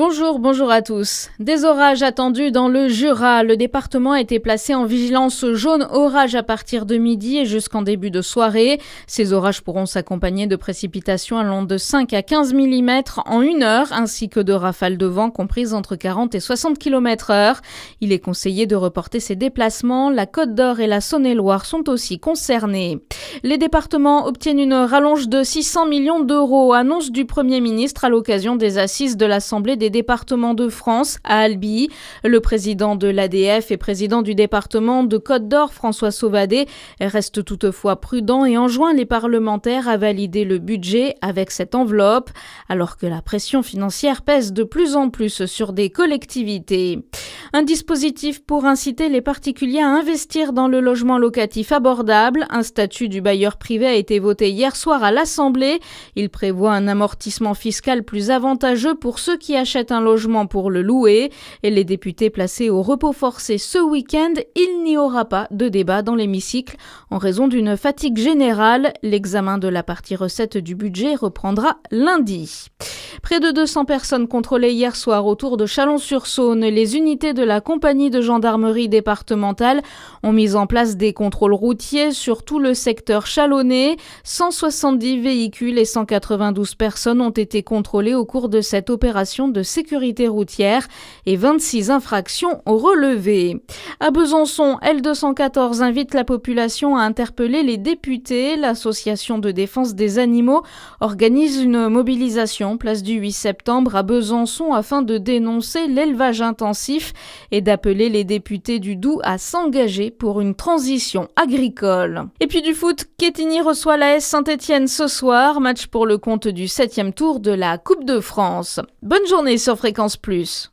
Bonjour à tous. Des orages attendus dans le Jura. Le département a été placé en vigilance jaune orage à partir de midi et jusqu'en début de soirée. Ces orages pourront s'accompagner de précipitations allant de 5 à 15 mm en 1 heure, ainsi que de rafales de vent comprises entre 40 et 60 km/h. Il est conseillé de reporter ses déplacements. La Côte d'Or et la Saône-et-Loire sont aussi concernés. Les départements obtiennent une rallonge de 600 millions d'euros, annonce du Premier ministre à l'occasion des assises de l'Assemblée des départements de France à Albi. Le président de l'ADF et président du département de Côte d'Or, François Sauvadet, reste toutefois prudent et enjoint les parlementaires à valider le budget avec cette enveloppe, alors que la pression financière pèse de plus en plus sur des collectivités. Un dispositif pour inciter les particuliers à investir dans le logement locatif abordable. Un statut du bailleur privé a été voté hier soir à l'Assemblée. Il prévoit un amortissement fiscal plus avantageux pour ceux qui achètent un logement pour le louer. Et les députés placés au repos forcé ce week-end, il n'y aura pas de débat dans l'hémicycle en raison d'une fatigue générale. L'examen de la partie recette du budget reprendra lundi. Près de 200 personnes contrôlées hier soir autour de Chalon-sur-Saône. Les unités de la compagnie de gendarmerie départementale ont mis en place des contrôles routiers sur tout le secteur chalonnais. 170 véhicules et 192 personnes ont été contrôlées au cours de cette opération de sécurité routière et 26 infractions relevées. À Besançon, L214 invite la population à interpeller les députés. L'association de défense des animaux organise une mobilisation place du 8 septembre à Besançon afin de dénoncer l'élevage intensif et d'appeler les députés du Doubs à s'engager pour une transition agricole. Et puis du foot, Quetigny reçoit l'AS Saint-Etienne ce soir, match pour le compte du 7e tour de la Coupe de France. Bonne journée sur Fréquence Plus.